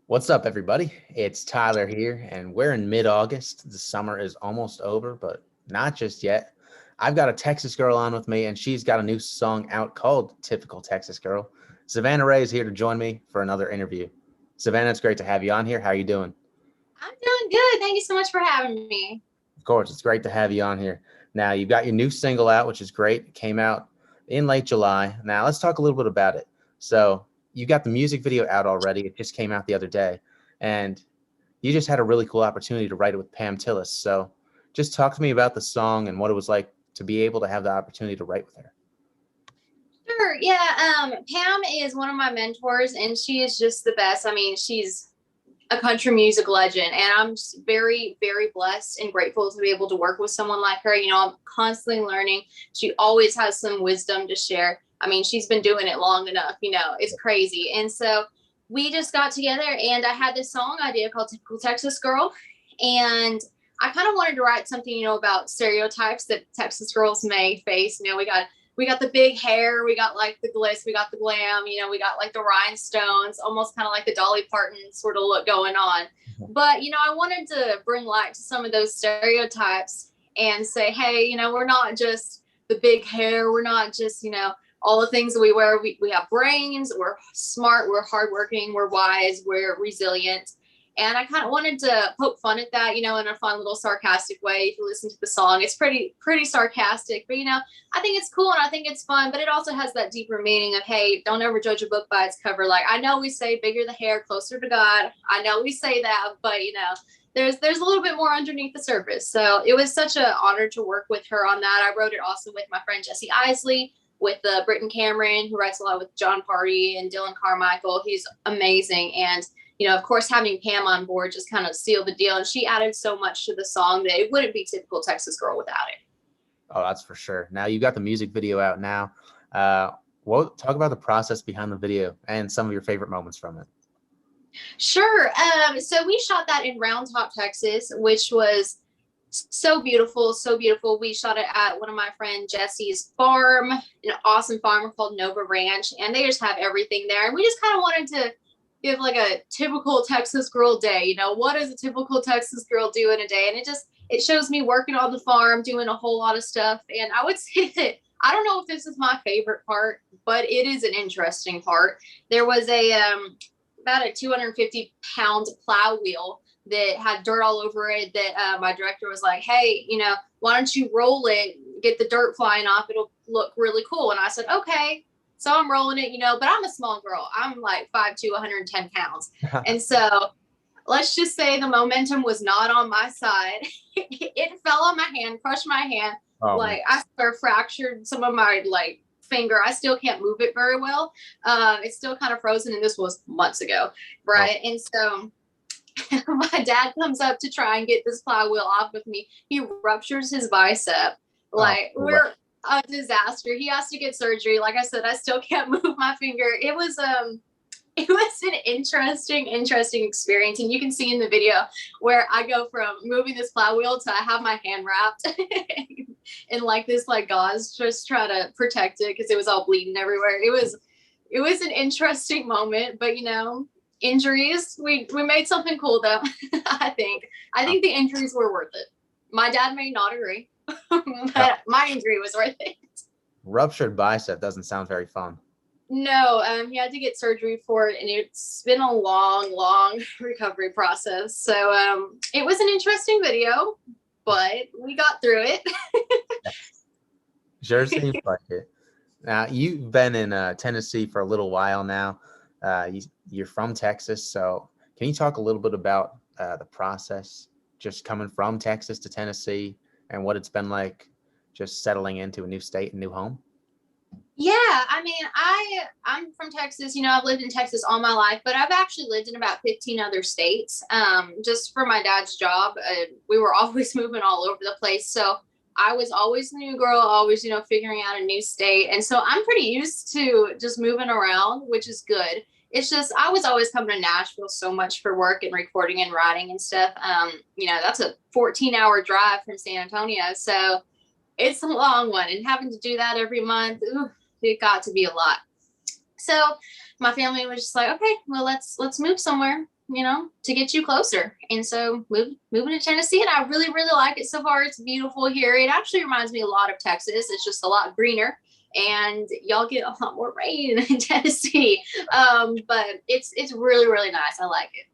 What's up, everybody? It's Tyler here, and we're in mid-August. The summer is almost over, but not just yet. I've got a Texas girl on with me, and she's got a new song out called Typical Texas Girl. Savannah Rae is here to join me for another interview. Savannah, it's great to have you on here. How are you doing? I'm doing good. Thank you so much for having me. Of course, it's great to have you on here. Now, you've got your new single out, which is great. It came out in late July. Now, let's talk a little bit about it. So, you got the music video out already. It just came out the other day. And you just had a really cool opportunity to write it with Pam Tillis. So, just talk to me about the song and what it was like to be able to have the opportunity to write with her. Sure. Yeah. Pam is one of my mentors, and she is just the best. I mean, she's a country music legend, and I'm just very, very blessed and grateful to be able to work with someone like her. I'm constantly learning. She always has some wisdom to share. I mean, she's been doing it long enough, it's crazy. And so we just got together, and I had this song idea called Typical Texas Girl. And I kind of wanted to write something, about stereotypes that Texas girls may face. We got the big hair, we got like the glitz, we got the glam, we got like the rhinestones, almost kind of like the Dolly Parton sort of look going on. But, I wanted to bring light to some of those stereotypes and say, hey, we're not just the big hair. We're not just, all the things that we wear. We have brains, we're smart, we're hardworking, we're wise, we're resilient. And I kind of wanted to poke fun at that, in a fun little sarcastic way. If you listen to the song, it's pretty sarcastic, but I think it's cool and I think it's fun, but it also has that deeper meaning of, hey, don't ever judge a book by its cover. Like, I know we say bigger the hair, closer to God. I know we say that, but there's a little bit more underneath the surface. So it was such an honor to work with her on that. I wrote it also with my friend Jesse Isley, with Britton Cameron, who writes a lot with John Party and Dylan Carmichael. He's amazing. And of course, having Pam on board just kind of sealed the deal. And she added so much to the song that it wouldn't be Typical Texas Girl without it. Oh, that's for sure. Now, you got the music video out now. Talk about the process behind the video and some of your favorite moments from it. Sure. So we shot that in Round Top, Texas, which was so beautiful, so beautiful. We shot it at one of my friend Jesse's farm, an awesome farm called Nova Ranch, and they just have everything there. And we just kind of wanted to give like a typical Texas girl day. What does a typical Texas girl do in a day? And it shows me working on the farm, doing a whole lot of stuff. And I would say that I don't know if this is my favorite part, but it is an interesting part. There was about a 250-pound plow wheel that had dirt all over it that my director was like, hey, why don't you roll it, get the dirt flying off? It'll look really cool. And I said, okay. So I'm rolling it, but I'm a small girl. I'm like 5'2", 110 pounds. And so let's just say the momentum was not on my side. It fell on my hand, crushed my hand. Oh, I fractured some of my finger. I still can't move it very well. It's still kind of frozen. And this was months ago. Right. Oh. And so my dad comes up to try and get this plow wheel off with me. He ruptures his bicep. We're a disaster. He has to get surgery. Like I said, I still can't move my finger. It was an interesting experience. And you can see in the video where I go from moving this plow wheel to I have my hand wrapped in this gauze, just try to protect it because it was all bleeding everywhere. It was an interesting moment, but injuries, we made something cool though. I think the injuries were worth it. My dad may not agree, but my injury was worth it. Ruptured bicep doesn't sound very fun. No, he had to get surgery for it, and it's been a long recovery process. So it was an interesting video, but we got through it. Sure seems like it. Now, you've been in Tennessee for a little while now. You're from Texas, so can you talk a little bit about the process just coming from Texas to Tennessee and what it's been like just settling into a new state and new home? Yeah, I mean, I'm from Texas. I've lived in Texas all my life, but I've actually lived in about 15 other states. Just for my dad's job, we were always moving all over the place. So I was always a new girl, always, figuring out a new state. And so I'm pretty used to just moving around, which is good. It's just, I was always coming to Nashville so much for work and recording and writing and stuff. That's a 14-hour drive from San Antonio. So it's a long one, and having to do that every month, it got to be a lot. So my family was just like, okay, well, let's move somewhere. to get you closer. And so moving to Tennessee, and I really, really like it so far. It's beautiful here. It actually reminds me a lot of Texas. It's just a lot greener, and y'all get a lot more rain in Tennessee. But it's really, really nice. I like it.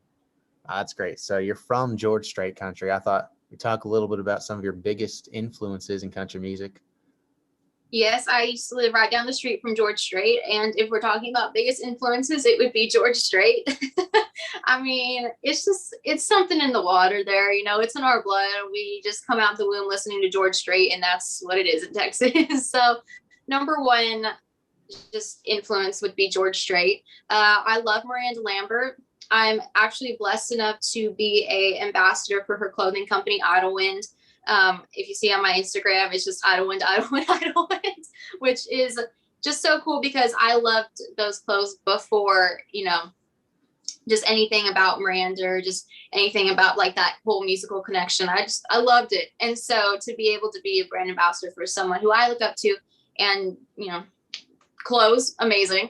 That's great. So you're from George Strait country. I thought we talk a little bit about some of your biggest influences in country music. Yes, I used to live right down the street from George Strait, and if we're talking about biggest influences, it would be George Strait. I mean, it's something in the water there, it's in our blood. We just come out the womb listening to George Strait, and that's what it is in Texas. So number one just influence would be George Strait. I love Miranda Lambert. I'm actually blessed enough to be a ambassador for her clothing company, Idlewind. If you see on my Instagram, it's just Idlewind, which is just so cool because I loved those clothes before, just anything about Miranda or just anything about like that whole musical connection. I loved it. And so to be able to be a brand ambassador for someone who I look up to and, clothes, amazing.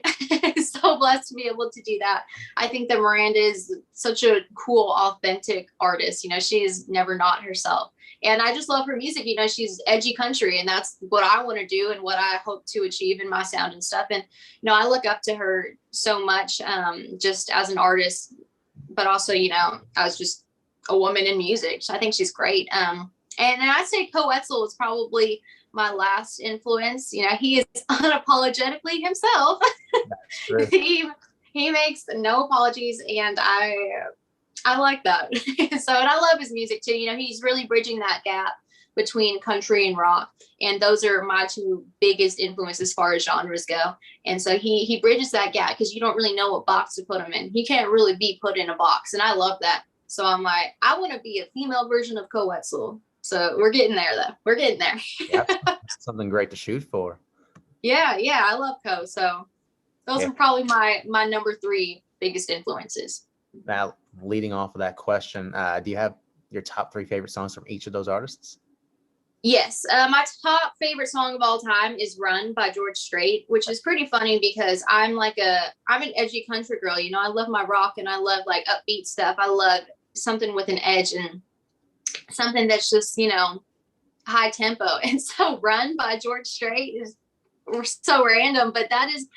So blessed to be able to do that. I think that Miranda is such a cool, authentic artist. She's never not herself. And I just love her music. She's edgy country, and that's what I want to do and what I hope to achieve in my sound and stuff. And, I look up to her so much, just as an artist, but also, as just a woman in music. So I think she's great. And I'd say Co Wetzel is probably my last influence. He is unapologetically himself. He makes no apologies, and I like that. So, and I love his music too. He's really bridging that gap between country and rock, and those are my two biggest influences as far as genres go. And so he bridges that gap because you don't really know what box to put him in. He can't really be put in a box, and I love that. So I'm like, I want to be a female version of Co Wetzel. So we're getting there, though. We're getting there. That's something great to shoot for. Yeah, I love Co. So those are probably my number 3 biggest influences. Now, leading off of that question, do you have your top 3 favorite songs from each of those artists? Yes. My top favorite song of all time is Run by George Strait, which is pretty funny because I'm an edgy country girl. I love my rock, and I love like upbeat stuff. I love something with an edge and something that's just, high tempo. And so Run by George Strait is so random, but that is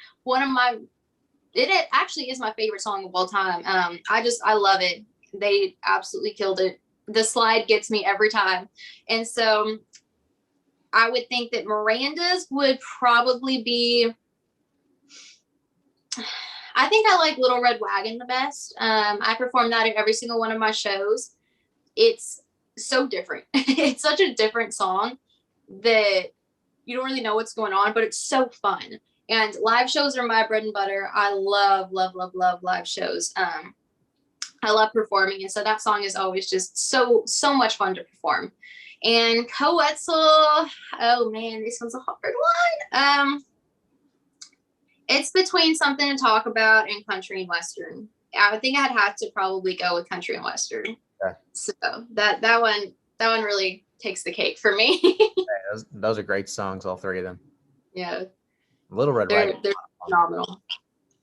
it actually is my favorite song of all time. I love it. They absolutely killed it. The slide gets me every time. And so I would think that Miranda's would probably be, I think I like Little Red Wagon the best. I perform that at every single one of my shows. It's so different. It's such a different song that you don't really know what's going on, but it's so fun. And live shows are my bread and butter. I love, love, love, love live shows. I love performing. And so that song is always just so much fun to perform. And Co Wetzel, oh man, this one's a hard one. It's between Something to Talk About and Country and Western. I would think I'd have to probably go with Country and Western. Okay. So that one really takes the cake for me. Those are great songs, all 3 of them. Yeah. Little Red Wagon. They're phenomenal.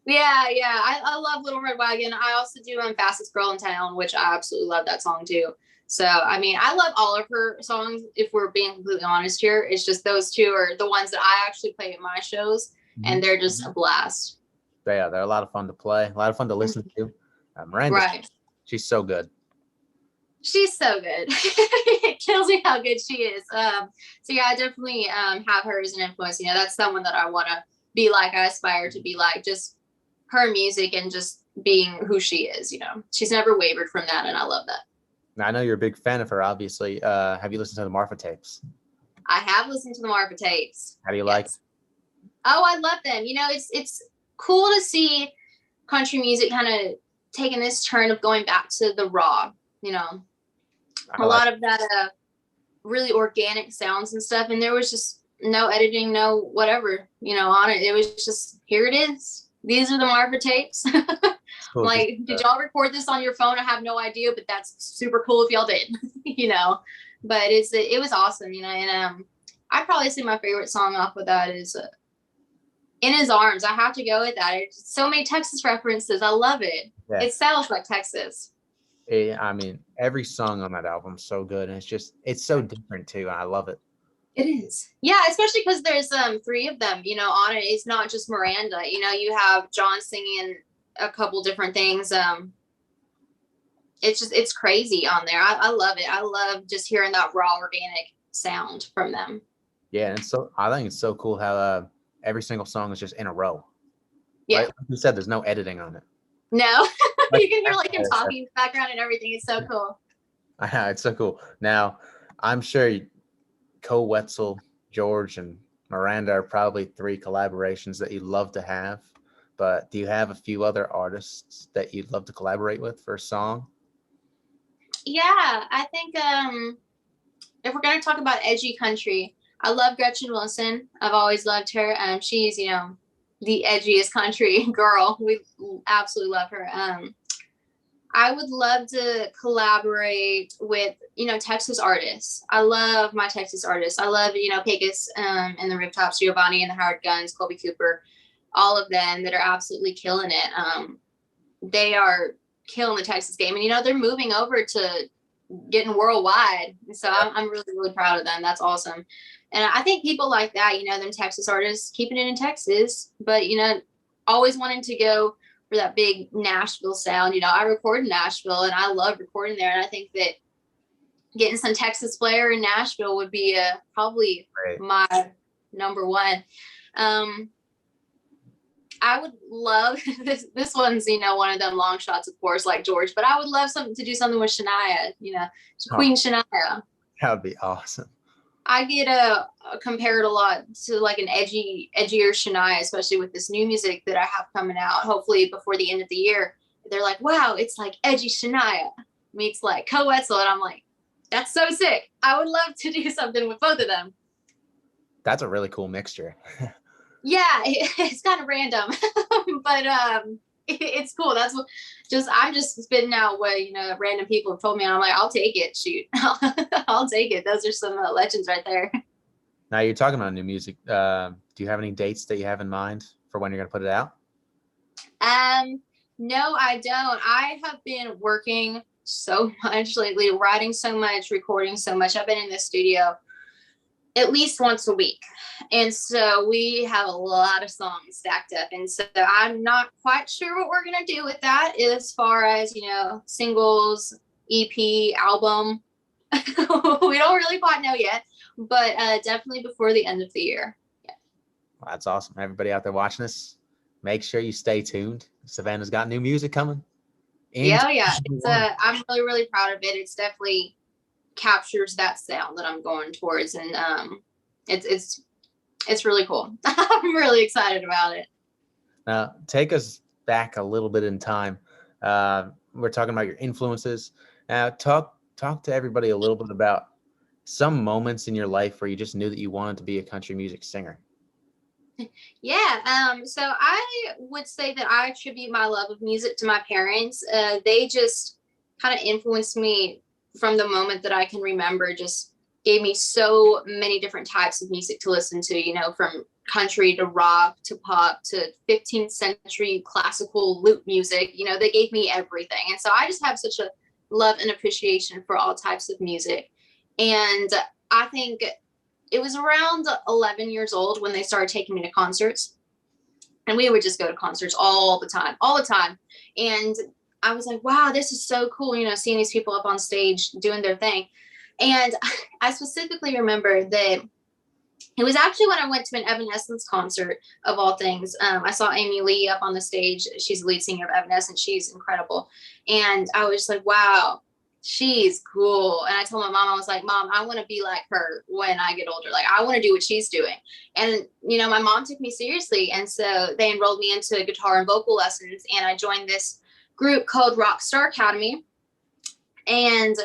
Yeah. I love Little Red Wagon. I also do Fastest Girl in Town, which I absolutely love that song too. So, I mean, I love all of her songs, if we're being completely honest here. It's just those 2 are the ones that I actually play at my shows, and they're just a blast. Yeah, they're a lot of fun to play, a lot of fun to listen to. Miranda, right. She's so good. She's so good. It kills me how good she is. So yeah, I definitely have her as an influence. That's someone that I want to be like. I aspire to be like, just her music and just being who she is. She's never wavered from that, and I love that. Now, I know you're a big fan of her, obviously. Have you listened to the Marfa tapes? I have listened to the Marfa tapes. How do you like it? Oh, I love them. It's cool to see country music kind of taking this turn of going back to the raw, a lot of that really organic sounds and stuff. And there was just no editing, no whatever, on it. It was just, here it is. These are the Marfa tapes. Cool. Like, did y'all record this on your phone? I have no idea, but that's super cool if y'all did, but it was awesome, and I'd probably say my favorite song off of that is In His Arms. I have to go with that. It's so many Texas references. I love it. Yeah. It sounds like Texas. I mean, every song on that album is so good, and it's so different too. I love it. It is. Yeah, especially because there's 3 of them, on it. It's not just Miranda. You have John singing a couple different things. It's crazy on there. I love it. I love just hearing that raw organic sound from them. Yeah, and so I think it's so cool how every single song is just in a row. Yeah. Right? Like you said, there's no editing on it. No, Like, you can hear like him talking in the background and everything. It's so cool. I know, it's so cool. Now, I'm sure Cole Wetzel, George, and Miranda are probably 3 collaborations that you'd love to have. But do you have a few other artists that you'd love to collaborate with for a song? Yeah, I think if we're going to talk about edgy country, I love Gretchen Wilson. I've always loved her. She's, the edgiest country girl. We absolutely love her. I would love to collaborate with, Texas artists. I love my Texas artists. I love, Pecos and the Rooftops, Giovanni and the Howard Guns, Colby Cooper, all of them that are absolutely killing it. They are killing the Texas game. And, they're moving over to getting worldwide. So I'm really, really proud of them. That's awesome. And I think people like that, them Texas artists, keeping it in Texas, but, always wanting to go for that big Nashville sound. I record in Nashville and I love recording there. And I think that getting some Texas flair in Nashville would be probably my number one. I would love this one's, one of them long shots, of course, like George, but I would love to do something with Shania, Queen Shania. That would be awesome. I get compared a lot to like an edgier Shania, especially with this new music that I have coming out, hopefully before the end of the year. They're like, wow, it's like edgy Shania meets like Cole Wetzel. And I'm like, that's so sick. I would love to do something with both of them. That's a really cool mixture. Yeah, it's kind of random, but it's cool. That's what I'm just spitting out what random people have told me, and I'm like, I'll take it. Shoot, I'll take it. Those are some legends right there. Now you're talking about new music. Do you have any dates that you have in mind for when you're gonna put it out? No, I don't. I have been working so much lately, writing so much, recording so much. I've been in the studio at least once a week. And so we have a lot of songs stacked up. And so I'm not quite sure what we're going to do with that as far as, singles, EP, album. We don't really quite know yet, but definitely before the end of the year. Yeah. Well, that's awesome. Everybody out there watching this, make sure you stay tuned. Savannah's got new music coming. Yeah. I'm really, really proud of it. It's definitely captures that sound that I'm going towards, and it's really cool. I'm really excited about it. Now, take us back a little bit in time. We're talking about your influences. Now, talk to everybody a little bit about some moments in your life where you just knew that you wanted to be a country music singer. Yeah. So I would say that I attribute my love of music to my parents. They just kind of influenced me from the moment that I can remember. Just gave me so many different types of music to listen to, from country to rock to pop to 15th century classical lute music. They gave me everything. And so I just have such a love and appreciation for all types of music. And I think it was around 11 years old when they started taking me to concerts. And we would just go to concerts all the time. And I was like, wow, this is so cool, seeing these people up on stage doing their thing. And I specifically remember that it was actually when I went to an Evanescence concert, of all things. I saw Amy Lee up on the stage. She's the lead singer of Evanescence. She's incredible. And I was like, wow, she's cool. And I told my mom, I was like, Mom, I want to be like her when I get older. Like, I want to do what she's doing. And, my mom took me seriously. And so they enrolled me into guitar and vocal lessons. And I joined this group called Rockstar Academy. And,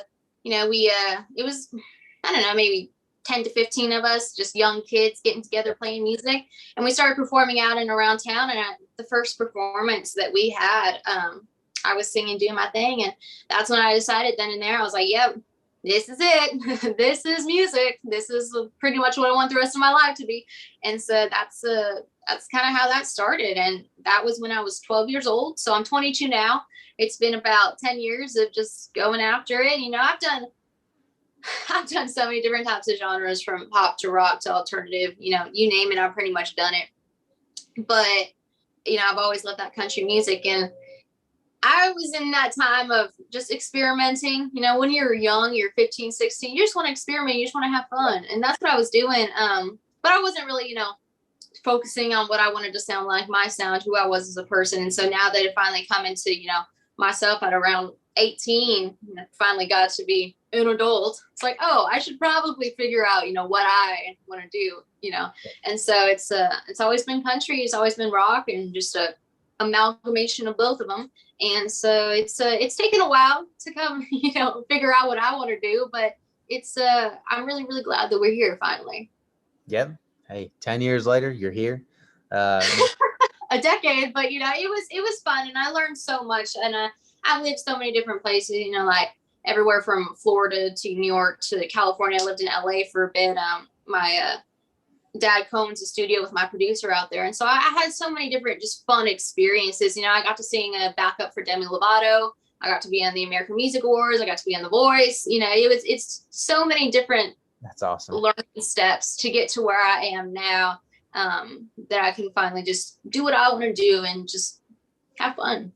it was, I don't know, maybe 10 to 15 of us, just young kids getting together, playing music. And we started performing out and around town. And at the first performance that we had, I was singing, doing my thing. And that's when I decided then and there, I was like, yep, this is it. This is music. This is pretty much what I want the rest of my life to be. And so that's kind of how that started. And that was when I was 12 years old. So I'm 22 now. It's been about 10 years of just going after it. You know, I've done so many different types of genres, from pop to rock to alternative, you know, you name it, I've pretty much done it. But, you know, I've always loved that country music. And I was in that time of just experimenting. You know, when you're young, you're 15, 16, you just want to experiment, you just want to have fun. And that's what I was doing. But I wasn't really, you know, focusing on what I wanted to sound like, my sound, who I was as a person. And so now that it finally come into, you know, myself at around 18, you know, finally got to be an adult, it's like, oh, I should probably figure out, you know, what I want to do, you know. And so it's always been country, it's always been rock, and just a amalgamation of both of them. And so it's taken a while to come, you know, figure out what I want to do, but I'm really, really glad that we're here finally. Yep. Hey, 10 years later, you're here. A decade, but you know, it was fun, and I learned so much. And I lived so many different places, you know, like everywhere from Florida to New York to California. I lived in LA for a bit. My dad owns a studio with my producer out there, and so I had so many different just fun experiences. You know, I got to sing a backup for Demi Lovato. I got to be on the American Music Awards. I got to be on The Voice. You know, it's so many different. That's awesome. Learning steps to get to where I am now, that I can finally just do what I want to do and just have fun.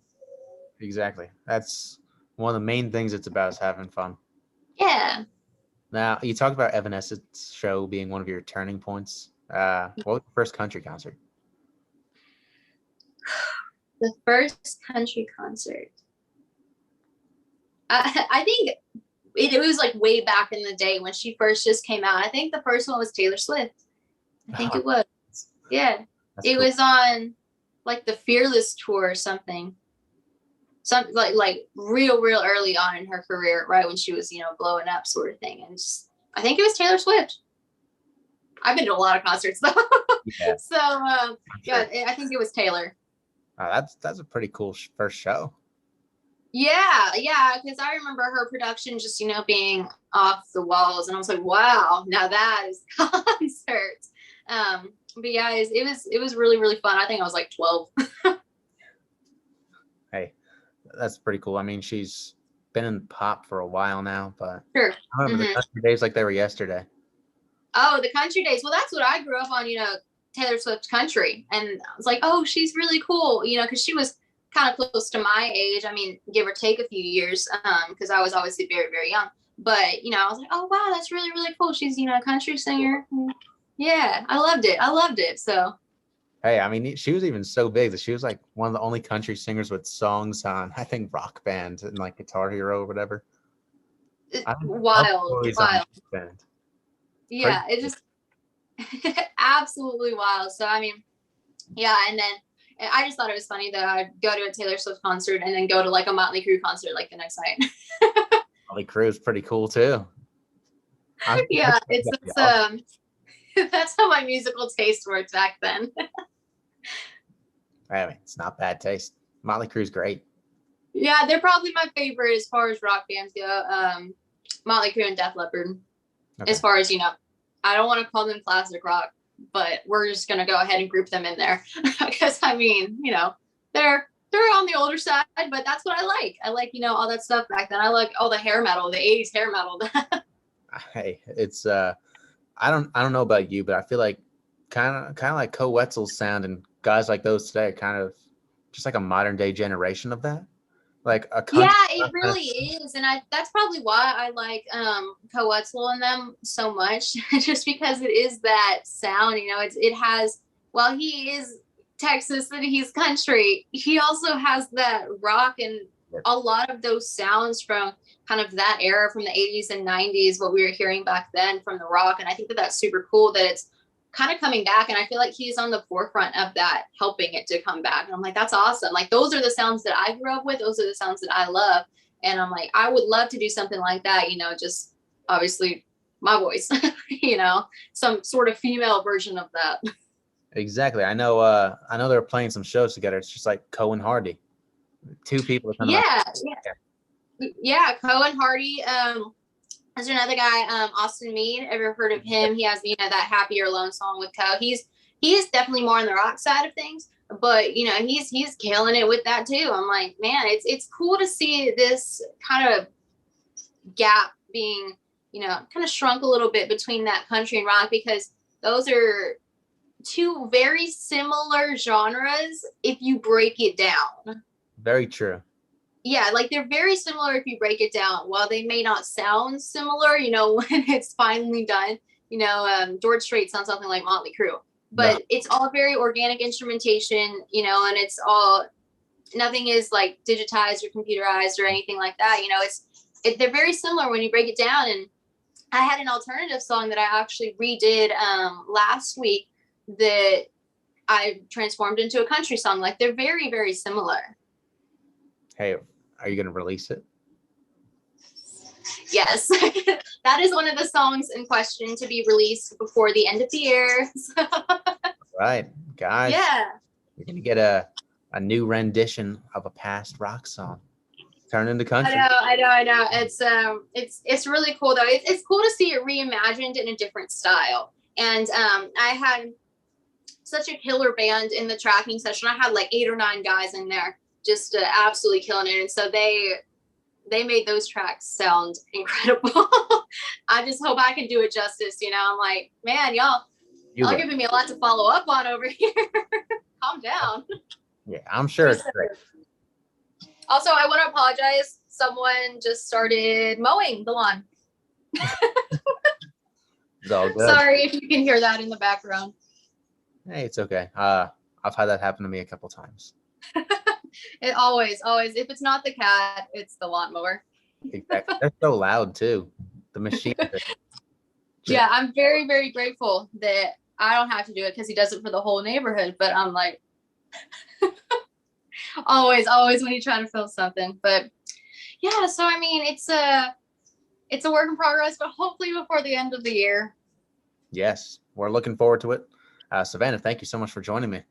Exactly. That's one of the main things it's about, is having fun. Yeah. Now, you talked about Evanescence's show being one of your turning points. What was your first country concert? The first country concert. I think it was like way back in the day when she first just came out. I think the first one was Taylor Swift. I think it was. Yeah. It was on like the Fearless tour or something. Something like real early on in her career, right when she was, you know, blowing up, sort of thing. And just, I think it was Taylor Swift. I've been to a lot of concerts though. Yeah. So yeah, I think it was Taylor. That's a pretty cool first show. Yeah, because I remember her production just, you know, being off the walls, and I was like, wow, now that is concert. But yeah, it was really, really fun. I think I was like 12. Hey, that's pretty cool. I mean, she's been in pop for a while now, but sure. I remember the country days like they were yesterday. Oh, the country days. Well, that's what I grew up on, you know, Taylor Swift country. And I was like, oh, she's really cool, you know, because she was kind of close to my age. I mean, give or take a few years, because I was obviously very, very young. But, you know, I was like, oh, wow, that's really, really cool. She's, you know, a country singer. Yeah, I loved it. So. Hey, I mean, she was even so big that she was like one of the only country singers with songs on, I think, Rock Band and like Guitar Hero or whatever. Wild. Yeah, Crazy. it just absolutely wild. So, I mean, yeah. And then I just thought it was funny that I'd go to a Taylor Swift concert and then go to like a Motley Crue concert like the next night. Motley Crue is pretty cool too. Yeah, that's how my musical taste worked back then. I mean, it's not bad taste. Motley Crue's great. Yeah, they're probably my favorite as far as rock bands go. Motley Crue and Def Leppard. Okay. As far as, you know, I don't want to call them classic rock, but we're just gonna go ahead and group them in there because I mean, you know, they're on the older side, but that's what I like. I like, you know, all that stuff back then. I like all the hair metal, the 80s hair metal. Hey, it's I don't know about you, but I feel like kind of like Co Wetzel's sound and guys like those today are kind of just like a modern day generation of that. Like a yeah, it really is, and that's probably why I like Co Wetzel and them so much, just because it is that sound. You know, it has. While he is Texas and he's country, he also has that rock and a lot of those sounds from kind of that era, from the 80s and 90s, what we were hearing back then from the rock. And I think that that's super cool that it's kind of coming back, and I feel like he's on the forefront of that, helping it to come back. And I'm like, that's awesome. Like, those are the sounds that I grew up with, those are the sounds that I love, and I'm like, I would love to do something like that, you know, just obviously my voice. You know, some sort of female version of that. Exactly. I know they're playing some shows together. It's just like Co and Hardy, two people. Yeah, Co and Hardy. There's another guy, Austin Mead. Ever heard of him? He has, that Happier Alone song with Co. He's definitely more on the rock side of things, but he's killing it with that too. I'm like, man, it's cool to see this kind of gap being, kind of shrunk a little bit between that country and rock, because those are two very similar genres if you break it down. Very true. Yeah, like they're very similar if you break it down. While they may not sound similar, when it's finally done, George Strait sounds something like Motley Crue, but it's all very organic instrumentation, and it's all, nothing is like digitized or computerized or anything like that. They're very similar when you break it down. And I had an alternative song that I actually redid last week that I transformed into a country song. Like they're very, very similar. Hey, are you going to release it? Yes. That is one of the songs in question to be released before the end of the year. Right, guys. Yeah. You're going to get a new rendition of a past rock song. Turn into country. I know. It's really cool though. It's cool to see it reimagined in a different style. And I had such a killer band in the tracking session. I had like 8 or 9 guys in there, just absolutely killing it. And so they made those tracks sound incredible. I just hope I can do it justice. I'm like, man, y'all giving me a lot to follow up on over here. Calm down. Yeah, I'm sure it's great. Also, I want to apologize. Someone just started mowing the lawn. It's all good. Sorry if you can hear that in the background. Hey, it's okay. I've had that happen to me a couple times. It always, if it's not the cat, it's the lawnmower. Exactly. They're so loud too. The machine. Yeah, I'm very, very grateful that I don't have to do it because he does it for the whole neighborhood. But I'm like, always when you try to film something. But yeah, so I mean, it's a work in progress, but hopefully before the end of the year. Yes, we're looking forward to it. Savannah, thank you so much for joining me.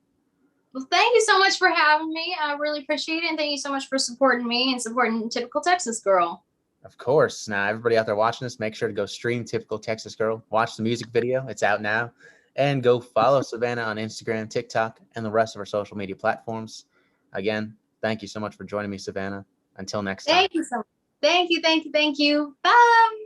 Well, thank you so much for having me. I really appreciate it. And thank you so much for supporting me and supporting Typical Texas Girl. Of course. Now, everybody out there watching this, make sure to go stream Typical Texas Girl. Watch the music video. It's out now. And go follow Savannah on Instagram, TikTok, and the rest of our social media platforms. Again, thank you so much for joining me, Savannah. Until next time. Thank you so much. Thank you. Bye.